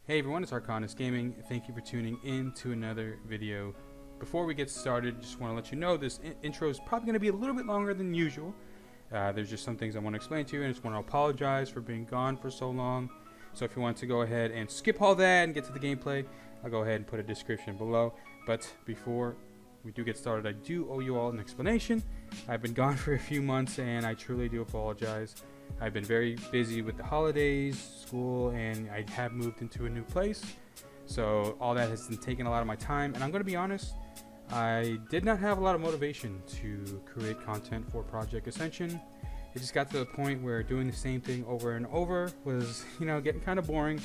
Hey everyone, it's Arkondus Gaming. Thank you for tuning in to another video. Before we get started, just want to let you know this intro is probably going to be a little bit longer than usual. There's just some things I want to explain to you, and I just want to apologize for being gone for so long. So if you want to go ahead and skip all that and get to the gameplay, I'll go ahead and put a description below. But before we do get started, I do owe you all an explanation. I've been gone for a few months and I truly do apologize. I've been very busy with the holidays, school, and I have moved into a new place. So all that has been taking a lot of my time, and I'm going to be honest, I did not have a lot of motivation to create content for Project Ascension. It just got to the point where doing the same thing over and over was, getting kind of boring.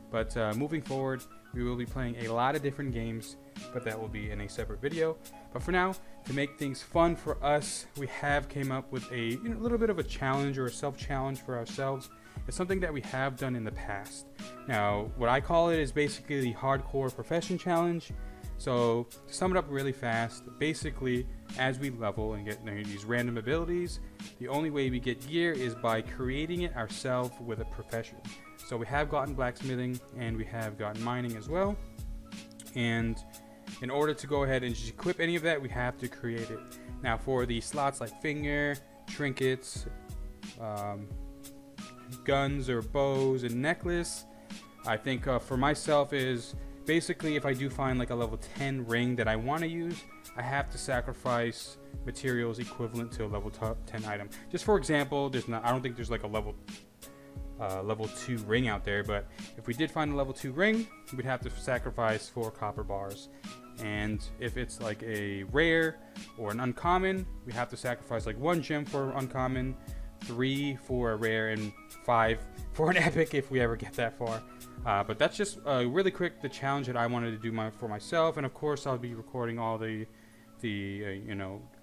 But moving forward, we will be playing a lot of different games, but that will be in a separate video. But for now, to make things fun for us, we have came up with a little bit of a challenge or a self-challenge for ourselves. It's something that we have done in the past. Now, what I call it is basically the Hardcore Profession Challenge. So, to sum it up really fast, basically, as we level and get these random abilities, the only way we get gear is by creating it ourselves with a profession. So we have gotten blacksmithing and we have gotten mining as well. And in order to go ahead and just equip any of that, we have to create it. Now for the slots like finger, trinkets, guns or bows and necklace, I think for myself is basically if I do find like a level 10 ring that I want to use, I have to sacrifice materials equivalent to a level 10 item. Just for example, I don't think there's like a level 2 ring out there, but if we did find a level 2 ring, we'd have to sacrifice 4 copper bars. And if it's like a rare or an uncommon, we have to sacrifice like 1 gem for uncommon, 3 for a rare, and 5 for an epic if we ever get that far. But that's just really quick the challenge that I wanted to do for myself. And of course I'll be recording all the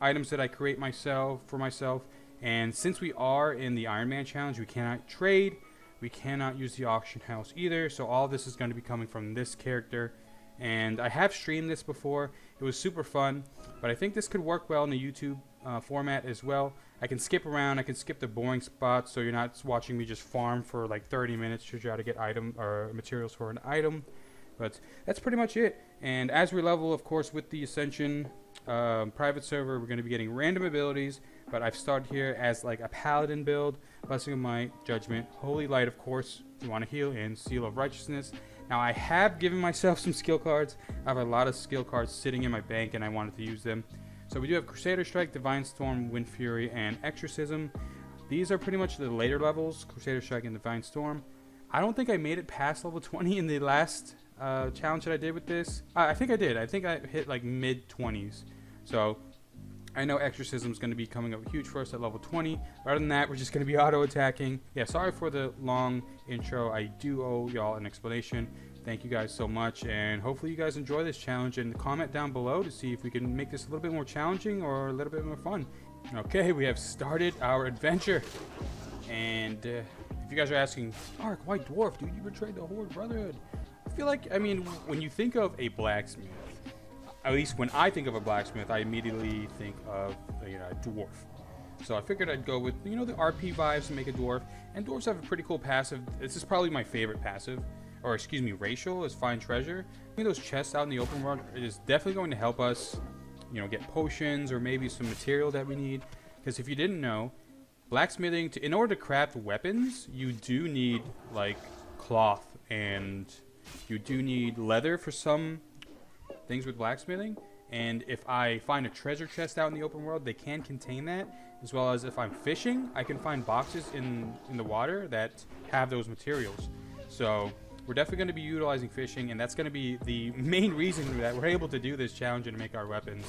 items that I create for myself. And since we are in the Iron Man challenge, we cannot trade, we cannot use the auction house either, so all this is going to be coming from this character. And I have streamed this before, it was super fun, but I think this could work well in the YouTube format as well. I can skip around, I can skip the boring spots, so you're not watching me just farm for like 30 minutes to try to get item or materials for an item. But that's pretty much it. And as we level, of course, with the Ascension private server, we're going to be getting random abilities. But I've started here as like a paladin build, Blessing of Might, Judgment, Holy Light, of course, if you want to heal, and Seal of Righteousness. Now I have given myself some skill cards. I have a lot of skill cards sitting in my bank, and I wanted to use them. So we do have Crusader Strike, Divine Storm, Wind Fury, and Exorcism. These are pretty much the later levels, Crusader Strike and Divine Storm. I don't think I made it past level 20 in the last challenge that I did with this. I think I did. I think I hit like mid 20s. So I know Exorcism is going to be coming up huge for us at level 20. But other than that, we're just going to be auto-attacking. Yeah, sorry for the long intro. I do owe y'all an explanation. Thank you guys so much, and hopefully you guys enjoy this challenge. And comment down below to see if we can make this a little bit more challenging or a little bit more fun. Okay, we have started our adventure. And if you guys are asking, Ark, why dwarf, dude? You betrayed the Horde Brotherhood. I feel like, when you think of a blacksmith, at least when I think of a blacksmith, I immediately think of a dwarf. So I figured I'd go with the RP vibes and make a dwarf. And dwarves have a pretty cool passive. This is probably my favorite passive, or excuse me, racial, is Find Treasure. I think those chests out in the open world is definitely going to help us, get potions or maybe some material that we need. Because if you didn't know, blacksmithing, in order to craft weapons, you do need like cloth, and you do need leather for some things with blacksmithing. And if I find a treasure chest out in the open world, they can contain that, as well as if I'm fishing, I can find boxes in the water that have those materials. So we're definitely going to be utilizing fishing, and that's going to be the main reason that we're able to do this challenge and make our weapons.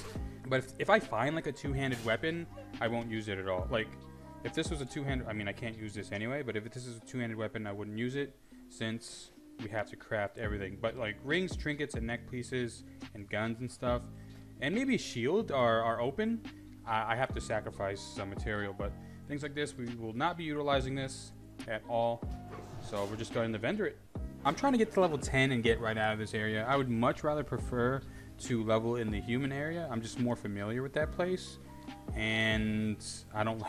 But if I find like a two-handed weapon, I won't use it at all. Like if this was a two-handed, I can't use this anyway, but if this is a two-handed weapon, I wouldn't use it, since we have to craft everything. But like rings, trinkets, and neck pieces, and guns and stuff, and maybe a shield are open. I have to sacrifice some material, but things like this, we will not be utilizing this at all. So we're just going to vendor it. I'm trying to get to level 10 and get right out of this area. I would much rather prefer to level in the human area. I'm just more familiar with that place. and I don't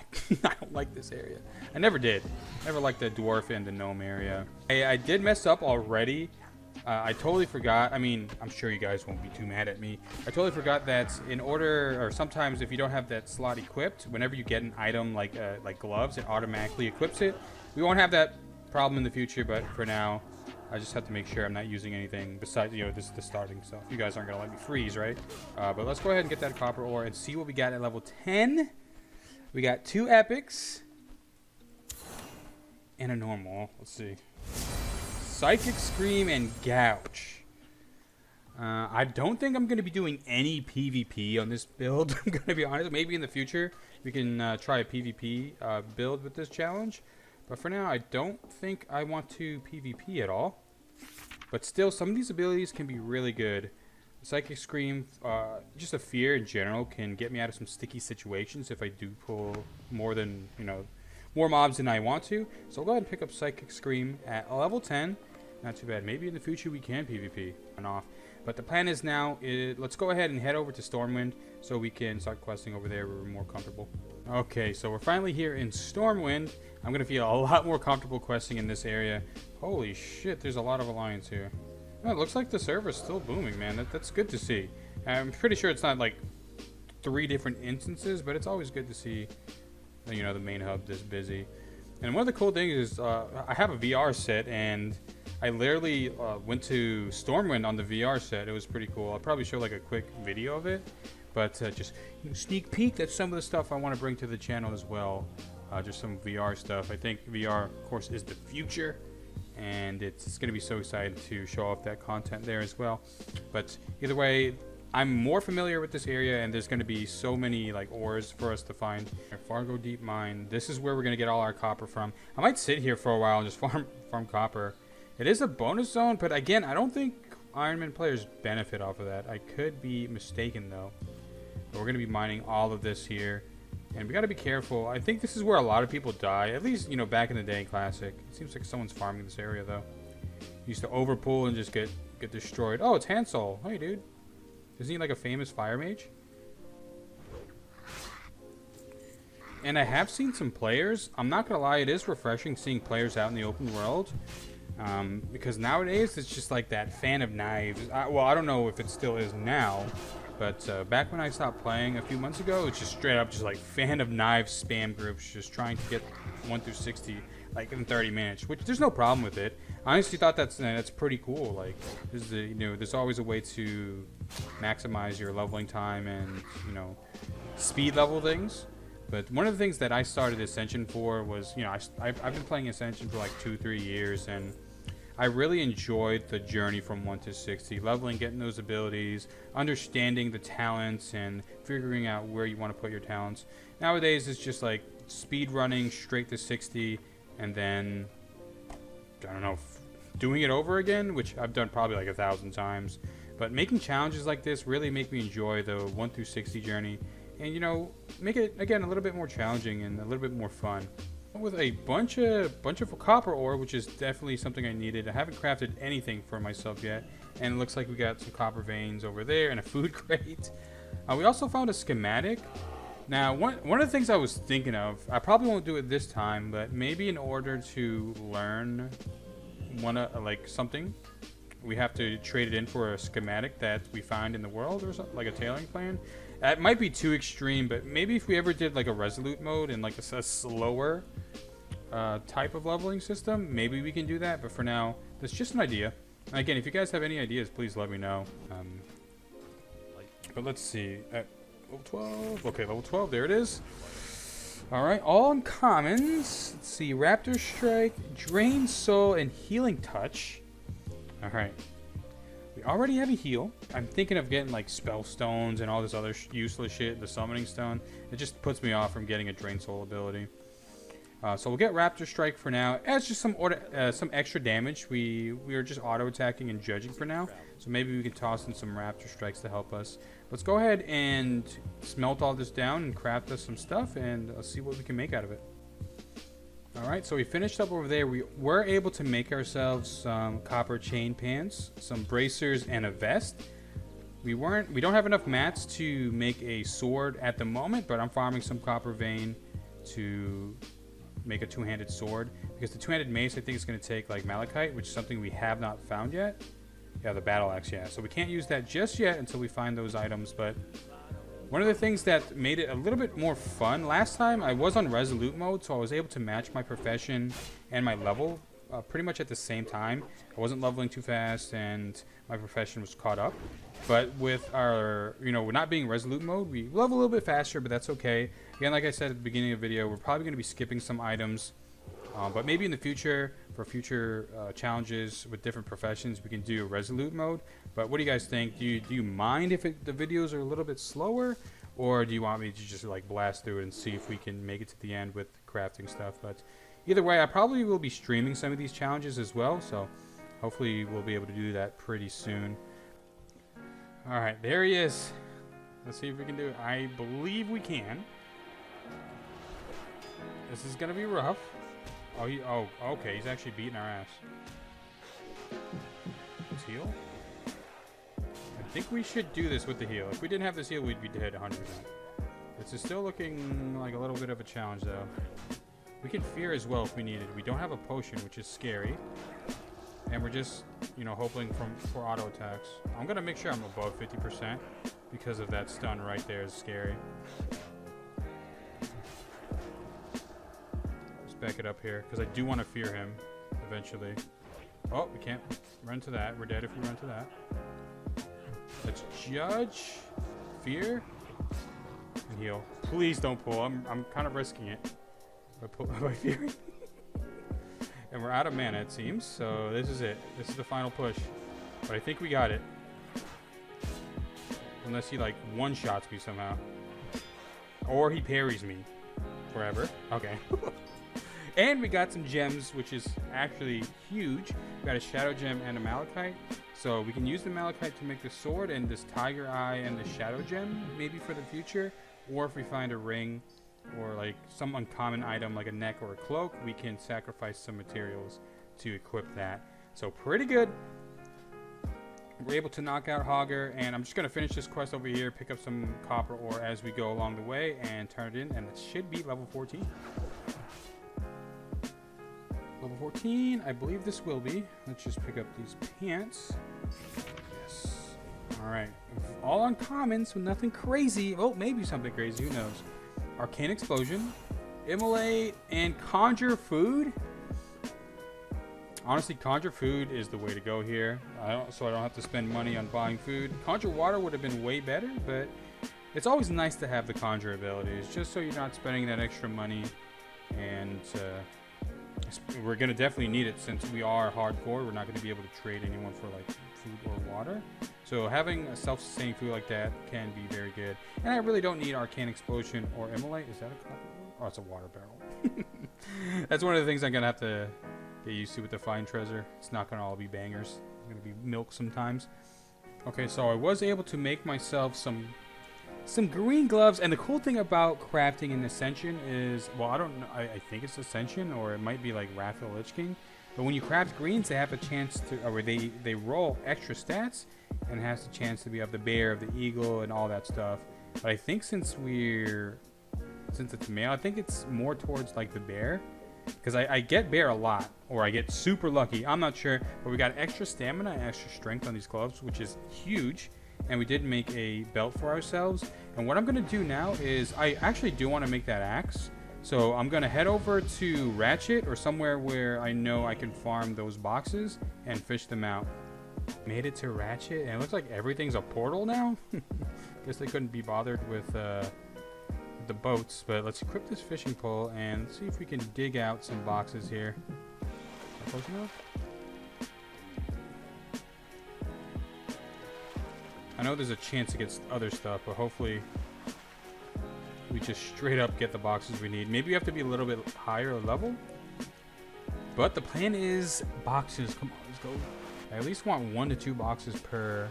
like this area. I never did. Never liked the dwarf and the gnome area. I did mess up already I totally forgot. I mean, I'm sure you guys won't be too mad at me. I totally forgot that in order, or sometimes if you don't have that slot equipped, whenever you get an item like gloves, it automatically equips it. We won't have that problem in the future, but for now, I just have to make sure I'm not using anything besides, you know, this is the starting stuff. You guys aren't going to let me freeze, right? But let's go ahead and get that copper ore and see what we got at level 10. We got 2 epics and a normal. Let's see. Psychic Scream and Gouge. I don't think I'm going to be doing any PvP on this build. I'm going to be honest. Maybe in the future we can try a PvP build with this challenge. But for now, I don't think I want to PvP at all. But still, some of these abilities can be really good. Psychic Scream, just a fear in general, can get me out of some sticky situations if I do pull more than, you know, more mobs than I want to. So I'll go ahead and pick up Psychic Scream at level 10. Not too bad. Maybe in the future we can PvP on off. But the plan is now, let's go ahead and head over to Stormwind so we can start questing over there where we're more comfortable. Okay, so we're finally here in Stormwind. I'm going to feel a lot more comfortable questing in this area. Holy shit, there's a lot of Alliance here. Oh, it looks like the server's still booming, man. That's good to see. I'm pretty sure it's not like 3 different instances, but it's always good to see, you know, the main hub this busy. And one of the cool things is I have a VR set, and I literally went to Stormwind on the VR set. It was pretty cool. I'll probably show like a quick video of it, but just sneak peek. That's some of the stuff I want to bring to the channel as well. Just some VR stuff. I think VR, of course, is the future, and it's going to be so exciting to show off that content there as well. But either way, I'm more familiar with this area, and there's going to be so many like ores for us to find. Fargo Deep Mine. This is where we're going to get all our copper from. I might sit here for a while and just farm copper. It is a bonus zone, but again, I don't think Ironman players benefit off of that. I could be mistaken though. But we're going to be mining all of this here, and we got to be careful. I think this is where a lot of people die, at least, you know, back in the day in Classic. It seems like someone's farming this area though. Used to overpull and just get destroyed. Oh, it's Hansel. Hey, dude. Isn't he like a famous fire mage? And I have seen some players. I'm not gonna lie, it is refreshing seeing players out in the open world. Because nowadays it's just like that fan of knives. Well, I don't know if it still is now, but back when I stopped playing a few months ago, it's just straight up just like fan of knives spam groups, just trying to get 1 through 60 like in 30 minutes. Which there's no problem with it. I honestly thought that's pretty cool. Like, you know, there's always a way to maximize your leveling time and, you know, speed level things. But one of the things that I started Ascension for was, you know, I've been playing Ascension for like 2-3 years, and I really enjoyed the journey from 1 to 60, leveling, getting those abilities, understanding the talents, and figuring out where you want to put your talents. Nowadays, it's just like speed running straight to 60, and then, I don't know, doing it over again, which I've done probably like 1,000 times. But making challenges like this really make me enjoy the 1 through 60 journey, and, you know, make it again a little bit more challenging and a little bit more fun. With a bunch of copper ore, which is definitely something I needed. I haven't crafted anything for myself yet, and it looks like we got some copper veins over there and a food crate. We also found a schematic. Now, one of the things I was thinking of, I probably won't do it this time, but maybe in order to learn like something, we have to trade it in for a schematic that we find in the world or something, like a tailoring plan. That might be too extreme, but maybe if we ever did like a resolute mode and like a slower type of leveling system, maybe we can do that. But for now, that's just an idea. And again, if you guys have any ideas, please let me know. But let's see. At level 12. Okay, level 12. There it is. All right, all uncommons. Let's see. Raptor Strike, Drain Soul, and Healing Touch. All right. We already have a heal. I'm thinking of getting like spell stones and all this other useless shit, the summoning stone. It just puts me off from getting a Drain Soul ability. So we'll get Raptor Strike for now. As just some extra damage. We are just auto attacking and judging for now. So maybe we can toss in some Raptor Strikes to help us. Let's go ahead and smelt all this down and craft us some stuff, and let's see what we can make out of it. Alright, so we finished up over there. We were able to make ourselves some copper chain pants, some bracers, and a vest. We don't have enough mats to make a sword at the moment, but I'm farming some copper vein to make a two-handed sword, because the two-handed mace I think is going to take like malachite, which is something we have not found yet. Yeah, the battle axe, yeah. So we can't use that just yet until we find those items, but one of the things that made it a little bit more fun, last time I was on Resolute mode, so I was able to match my profession and my level pretty much at the same time. I wasn't leveling too fast, and my profession was caught up. But with our, we're not being Resolute mode, we level a little bit faster, but that's okay. Again, like I said at the beginning of the video, we're probably going to be skipping some items. But maybe in the future, for future challenges with different professions, we can do a Resolute mode. But what do you guys think? Do you mind if the videos are a little bit slower? Or do you want me to just like blast through it and see if we can make it to the end with crafting stuff? But either way, I probably will be streaming some of these challenges as well. So hopefully we'll be able to do that pretty soon. Alright, there he is. Let's see if we can do it. I believe we can. This is going to be rough. Oh, okay. He's actually beating our ass. Let's heal. I think we should do this with the heal. If we didn't have this heal, we'd be dead 100%. This is still looking like a little bit of a challenge, though. We can fear as well if we need it. We don't have a potion, which is scary. And we're just, hoping for auto attacks. I'm going to make sure I'm above 50% because of that stun right there is scary. Back it up here because I do want to fear him eventually. Oh, we can't run to that. We're dead if we run to that. Let's judge, fear, and heal. Please don't pull. I'm kind of risking it by fearing. And we're out of mana, it seems. So this is it. This is the final push. But I think we got it. Unless he like one-shots me somehow, or he parries me forever. Okay. And we got some gems, which is actually huge. We got a shadow gem and a malachite. So we can use the malachite to make the sword and this tiger eye and the shadow gem maybe for the future. Or if we find a ring or like some uncommon item like a neck or a cloak, we can sacrifice some materials to equip that. So pretty good. We're able to knock out Hogger, and I'm just going to finish this quest over here, pick up some copper ore as we go along the way, and turn it in, and it should be level 14. Level 14, I believe this will be. Let's just pick up these pants. Yes. Alright. All uncommon, so nothing crazy. Oh, maybe something crazy, who knows. Arcane Explosion, Immolate, and Conjure Food. Honestly, Conjure Food is the way to go here. So I don't have to spend money on buying food. Conjure Water would have been way better, but it's always nice to have the Conjure abilities, just so you're not spending that extra money. And we're going to definitely need it since we are hardcore. We're not going to be able to trade anyone for like food or water. So having a self-sustaining food like that can be very good. And I really don't need Arcane Explosion or Immolate. Is that a copper? Oh, it's a water barrel. That's one of the things I'm going to have to get used to with the Fine Treasure. It's not going to all be bangers. It's going to be milk sometimes. Okay, so I was able to make myself some green gloves, and the cool thing about crafting in Ascension is, well, I don't know, I think it's Ascension, or it might be like Wrath of the Lich King, but when you craft greens, they have a chance to, or they roll extra stats, and it has the chance to be of the bear, of the eagle, and all that stuff. But I think since it's male, I think it's more towards like the bear, because I get bear a lot, or I get super lucky, I'm not sure, but we got extra stamina and extra strength on these gloves, which is huge. And we did make a belt for ourselves. And what I'm going to do now is I actually do want to make that axe. So I'm going to head over to Ratchet, or somewhere where I know I can farm those boxes and fish them out. Made it to Ratchet, and it looks like everything's a portal now. Guess they couldn't be bothered with the boats. But let's equip this fishing pole and see if we can dig out some boxes here. Close enough? I know there's a chance against other stuff, but hopefully we just straight up get the boxes we need. Maybe we have to be a little bit higher level, but the plan is boxes. Come on, let's go. I at least want 1 to 2 boxes per.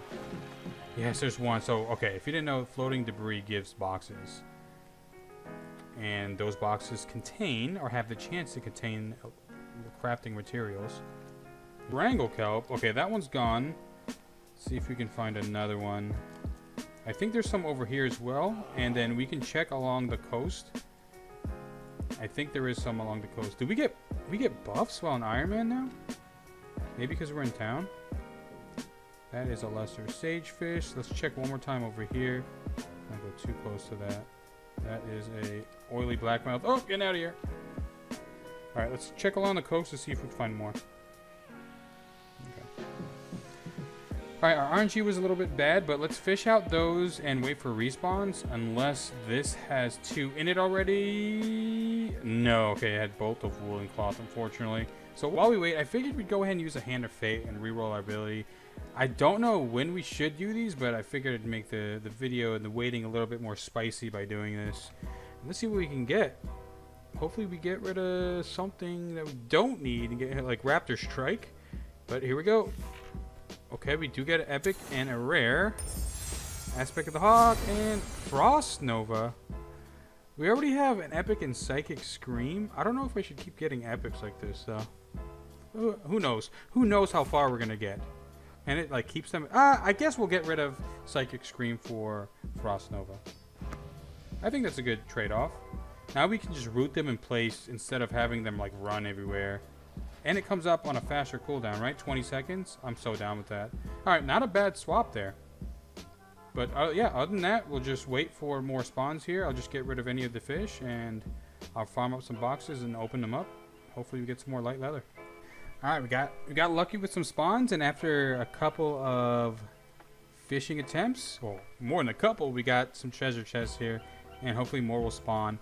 Yes, there's one. So, okay, if you didn't know, floating debris gives boxes, and those boxes contain, or have the chance to contain, crafting materials. Wrangle kelp. Okay, that one's gone. See if we can find another one. I think there's some over here as well, and then we can check along the coast. I think there is some along the coast. Do we get buffs while in Iron Man now? Maybe because we're in town. That is a lesser sagefish. Let's check one more time over here. Don't go too close to that. That is a oily blackmouth. Oh, getting out of here. Alright, let's check along the coast to see if we can find more. Okay. Alright, our RNG was a little bit bad, but let's fish out those and wait for respawns. Unless this has 2 in it already. No, okay, it had bolt of wool and cloth, unfortunately. So while we wait, I figured we'd go ahead and use a Hand of Fate and reroll our ability. I don't know when we should do these, but I figured it'd make the video and the waiting a little bit more spicy by doing this. Let's see what we can get. Hopefully we get rid of something that we don't need and get like Raptor Strike. But here we go. Okay, we do get an epic and a rare. Aspect of the Hawk and Frost Nova. We already have an epic and Psychic Scream. I don't know if I should keep getting epics like this though. Who knows? Who knows how far we're gonna get? And it like keeps them. I guess we'll get rid of Psychic Scream for Frost Nova. I think that's a good trade-off. Now we can just root them in place instead of having them like run everywhere. And it comes up on a faster cooldown, right? 20 seconds. I'm so down with that. All right, not a bad swap there. But yeah, other than that, we'll just wait for more spawns here. I'll just get rid of any of the fish and I'll farm up some boxes and open them up. Hopefully we get some more light leather. All right, we got lucky with some spawns, and after a couple of fishing attempts, well, more than a couple, we got some treasure chests here, and hopefully more will spawn.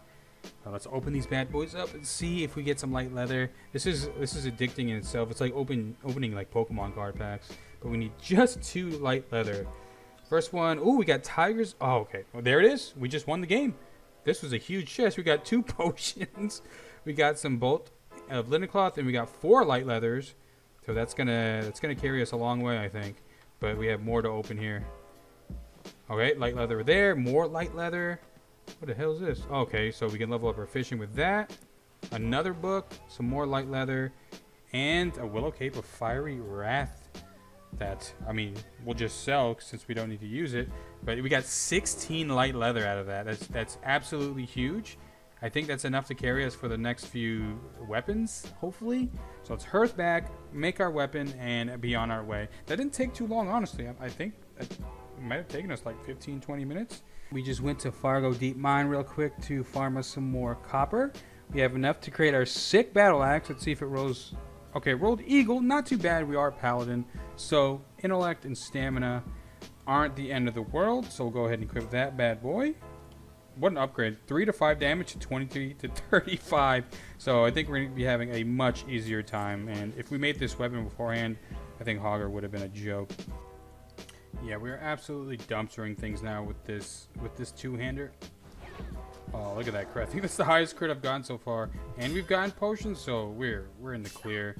Let's open these bad boys up and see if we get some light leather. This is addicting in itself. It's like opening like Pokemon card packs, but we need just 2 light leather. First one, oh, we got tigers. Oh, okay, well, there it is. We just won the game. This was a huge chest. We got 2 potions. We got some bolt of linen cloth, and we got 4 light leathers, so that's gonna carry us a long way, I think. But we have more to open here. Okay, light leather there, more light leather. What the hell is this? Okay, so we can level up our fishing with that. Another book, some more light leather, and a willow cape of fiery wrath. That, I mean, we'll just sell since we don't need to use it. But we got 16 light leather out of that. That's absolutely huge. I think that's enough to carry us for the next few weapons, hopefully. So let's hearth back, make our weapon, and be on our way. That didn't take too long, honestly. I think it might have taken us like 15-20 minutes. We just went to Fargo Deep Mine real quick to farm us some more copper. We have enough to create our sick battle axe. Let's see if it rolls. Okay, rolled eagle. Not too bad. We are paladin. So intellect and stamina aren't the end of the world. So we'll go ahead and equip that bad boy. What an upgrade. 3 to 5 damage to 23 to 35. So I think we're going to be having a much easier time. And if we made this weapon beforehand, I think Hogger would have been a joke. Yeah, we're absolutely dumpstering things now with this two-hander. Oh, look at that crit. I think that's the highest crit I've gotten so far. And we've gotten potions, so we're in the clear.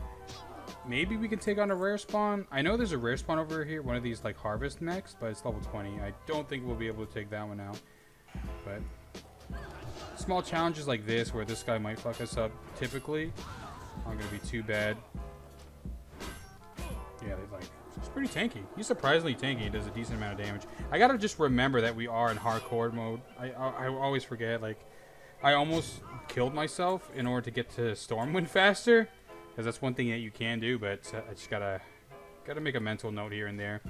Maybe we can take on a rare spawn. I know there's a rare spawn over here, one of these like harvest mechs, but it's level 20. I don't think we'll be able to take that one out. But small challenges like this, where this guy might fuck us up, typically aren't gonna be too bad. Yeah, it's pretty tanky. He's surprisingly tanky. He does a decent amount of damage. I gotta just remember that we are in hardcore mode. I always forget. Like, I almost killed myself in order to get to Stormwind faster, because that's one thing that you can do. But I just gotta make a mental note here and there.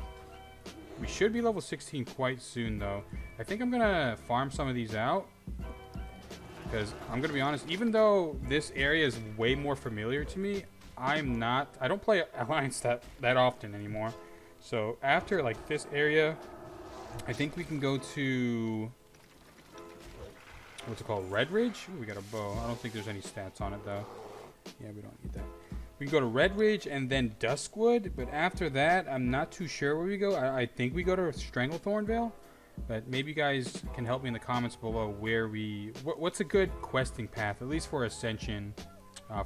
We should be level 16 quite soon, though. I think I'm gonna farm some of these out, because I'm gonna be honest. Even though this area is way more familiar to me, I don't play Alliance that often anymore. So after like this area, I think we can go to, what's it called, Red Ridge? Ooh, we got a bow. I don't think there's any stats on it though. Yeah, we don't need that. We can go to Red Ridge and then Duskwood, but after that, I'm not too sure where we go. I think we go to Stranglethorn Vale, but maybe you guys can help me in the comments below where what's a good questing path, at least for Ascension,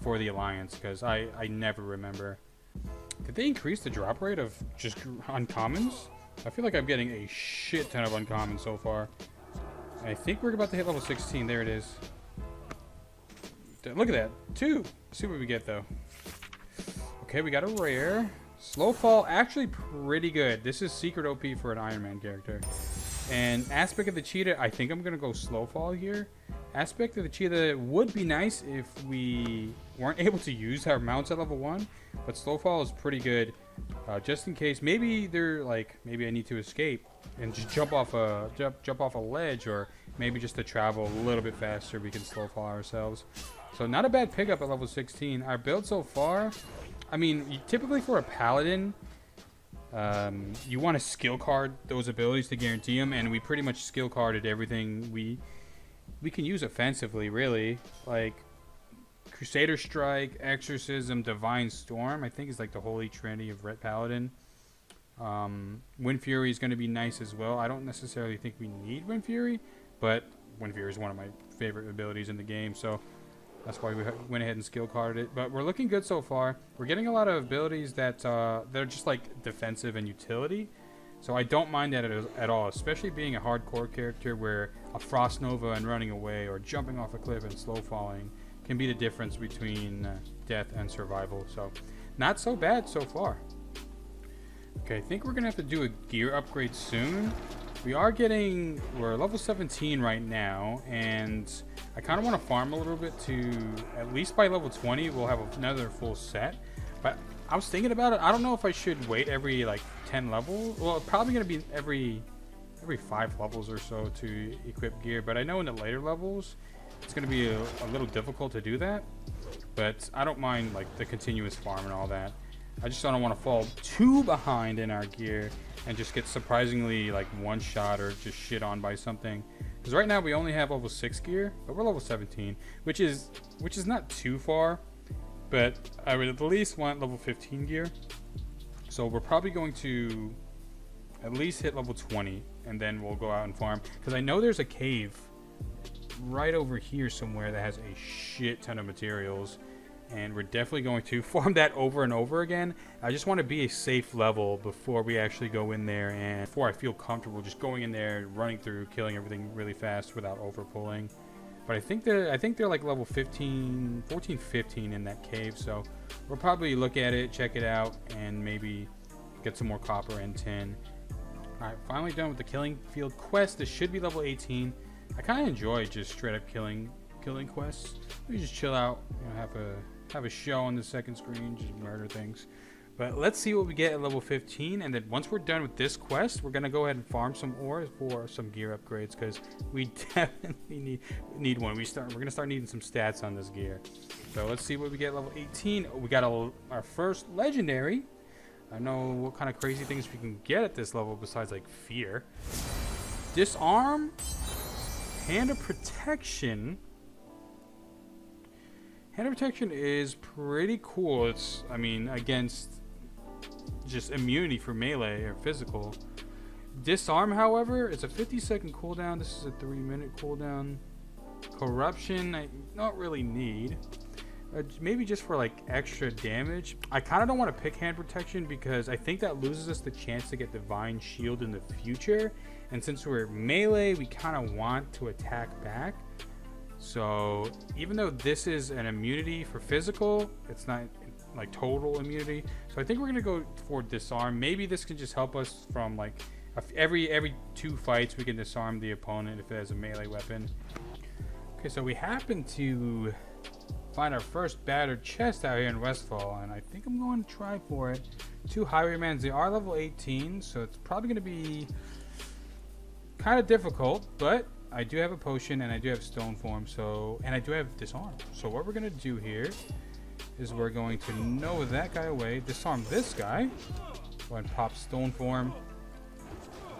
for the Alliance, because I never remember. Did they increase the drop rate of just uncommons? I feel like I'm getting a shit ton of uncommons so far. I think we're about to hit level 16. There it is. Look at that. 2. Let's see what we get, though. Okay, we got a rare. Slow fall, actually pretty good. This is secret OP for an Iron Man character. And Aspect of the Cheetah, I think I'm going to go slow fall here. Aspect of the Cheetah would be nice if we weren't able to use our mounts at level 1. But slow fall is pretty good just in case. Maybe they're like, maybe I need to escape and just jump off a ledge, or maybe just to travel a little bit faster, we can slow fall ourselves. So not a bad pickup at level 16. Our build so far, I mean, typically for a paladin, you want to skill card those abilities to guarantee them, and we pretty much skill carded everything we can use offensively, really. Like Crusader Strike, Exorcism, Divine Storm, I think is like the holy trinity of Red Paladin. Wind Fury is going to be nice as well. I don't necessarily think we need Wind Fury, but Wind Fury is one of my favorite abilities in the game, so that's why we went ahead and skill carded it. But we're looking good so far. We're getting a lot of abilities that they're just like defensive and utility, so I don't mind that at all, especially being a hardcore character where a Frost Nova and running away, or jumping off a cliff and slow falling, can be the difference between death and survival. So not so bad so far. Okay, I think we're gonna have to do a gear upgrade soon. We're level 17 right now, and I kind of want to farm a little bit to, at least by level 20, we'll have another full set. But I was thinking about it. I don't know if I should wait every like 10 levels. Well, it's probably going to be every 5 levels or so to equip gear. But I know in the later levels, it's going to be a little difficult to do that. But I don't mind like the continuous farm and all that. I just don't want to fall too behind in our gear and just get surprisingly like one shot or just shit on by something. Because right now we only have level 6 gear, but we're level 17, which is not too far. But I would at least want level 15 gear. So we're probably going to at least hit level 20, and then we'll go out and farm. Because I know there's a cave right over here somewhere that has a shit ton of materials. And we're definitely going to farm that over and over again. I just want to be a safe level before we actually go in there, and before I feel comfortable just going in there, running through, killing everything really fast without over pulling. But I think they're like level 15, 14, 15 in that cave. So we'll probably look at it, check it out, and maybe get some more copper and tin. Alright, finally done with the killing field quest. This should be level 18. I kind of enjoy just straight up killing quests. We just chill out, you know, have a show on the second screen, just murder things. But let's see what we get at level 15, and then once we're done with this quest, we're gonna go ahead and farm some ore for some gear upgrades, because we definitely need one. We're gonna start needing some stats on this gear. So let's see what we get at level 18. We got our first legendary. I know what kind of crazy things we can get at this level besides like fear. Disarm, Hand of Protection. Hand of Protection is pretty cool. It's, I mean, against just immunity for melee or physical. Disarm, however, it's a 50-second cooldown. This is a 3-minute cooldown. Corruption, I don't really need. Maybe just for like extra damage. I kind of don't want to pick Hand Protection because I think that loses us the chance to get Divine Shield in the future. And since we're melee, we kind of want to attack back. So even though this is an immunity for physical, it's not like total immunity. So I think we're gonna go for disarm. Maybe this can just help us from like every 2 fights we can disarm the opponent if it has a melee weapon. Okay, so we happen to find our first battered chest out here in Westfall, and I think I'm going to try for it. 2 highwaymans. They are level 18, so it's probably gonna be kind of difficult, but I do have a potion, and I do have stone form, and I do have disarm. So what we're gonna do here is we're going to know that guy away, disarm this guy, go ahead and pop stone form.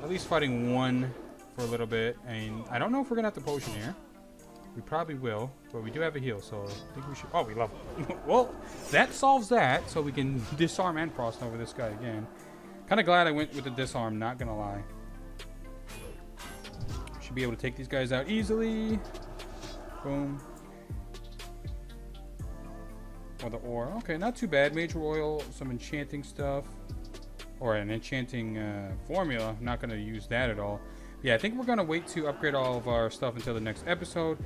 At least fighting one for a little bit, and I don't know if we're gonna have the potion here. We probably will, but we do have a heal, so I think we should. Oh, we love it. Well, that solves that, so we can disarm and frost over this guy again. Kind of glad I went with the disarm, not gonna lie. Be able to take these guys out easily. Boom. Or the ore. Okay, not too bad. Major oil, some enchanting stuff, or an enchanting formula. I'm not going to use that at all. Yeah, I think we're going to wait to upgrade all of our stuff until the next episode.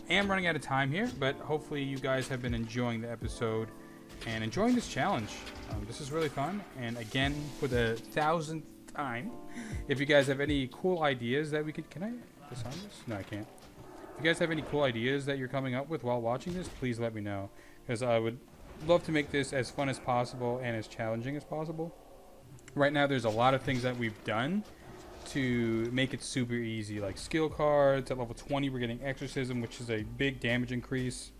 I am running out of time here, but hopefully you guys have been enjoying the episode and enjoying this challenge. This is really fun. And again, for the 1000th time, if you guys have any cool ideas that we could, can I disarm this? No, I can't. If you guys have any cool ideas that you're coming up with while watching this, please let me know, because I would love to make this as fun as possible and as challenging as possible. Right now, there's a lot of things that we've done to make it super easy, like skill cards. At level 20, we're getting Exorcism, which is a big damage increase.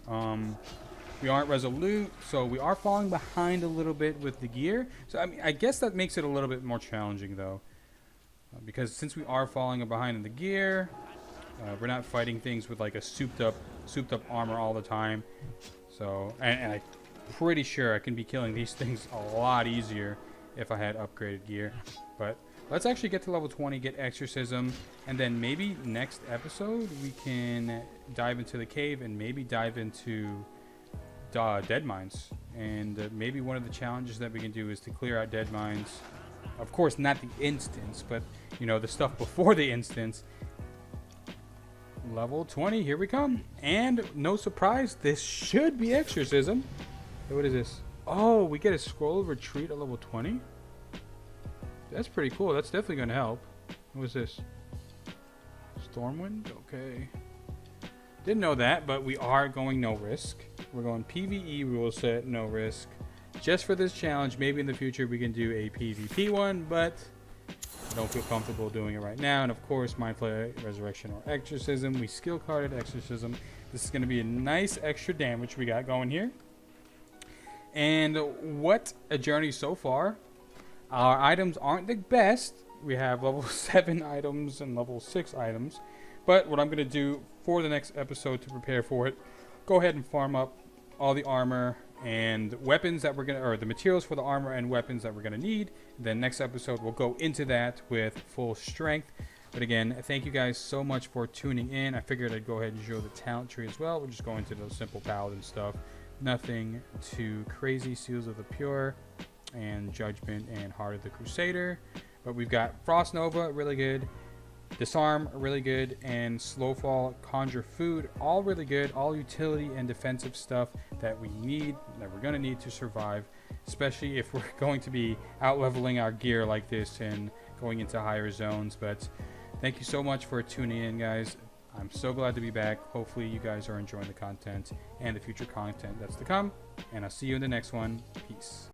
We aren't resolute, so we are falling behind a little bit with the gear. So I mean, I guess that makes it a little bit more challenging, though, because since we are falling behind in the gear, we're not fighting things with like a souped up armor all the time. So, and I'm pretty sure I can be killing these things a lot easier if I had upgraded gear. But let's actually get to level 20, get Exorcism, and then maybe next episode we can dive into the cave and maybe dive into dead mines. And maybe one of the challenges that we can do is to clear out dead mines. Of course, not the instance, but you know, the stuff before the instance. Level 20, here we come. And no surprise, this should be Exorcism. What is this? Oh, we get a scroll of retreat at level 20. That's pretty cool. That's definitely going to help. What is this? Stormwind? Okay. Didn't know that, but we are going no risk. We're going PvE rule set, no risk. Just for this challenge. Maybe in the future we can do a PvP one, but I don't feel comfortable doing it right now. And of course, Mind Flayer, Resurrection, or Exorcism. We skill carded Exorcism. This is going to be a nice extra damage we got going here. And what a journey so far. Our items aren't the best. We have level 7 items and level 6 items. But what I'm going to do for the next episode to prepare for it, go ahead and farm up all the armor and weapons that we're going to, or the materials for the armor and weapons that we're going to need. Then next episode, we'll go into that with full strength. But again, thank you guys so much for tuning in. I figured I'd go ahead and show the talent tree as well. We're just going to the simple paladin stuff. Nothing too crazy. Seals of the Pure and Judgment and Heart of the Crusader. But we've got Frost Nova, really good. Disarm, really good. And Slowfall, Conjure Food, all really good. All utility and defensive stuff that we need, that we're going to need to survive. Especially if we're going to be out-leveling our gear like this and going into higher zones. But thank you so much for tuning in, guys. I'm so glad to be back. Hopefully you guys are enjoying the content and the future content that's to come. And I'll see you in the next one. Peace.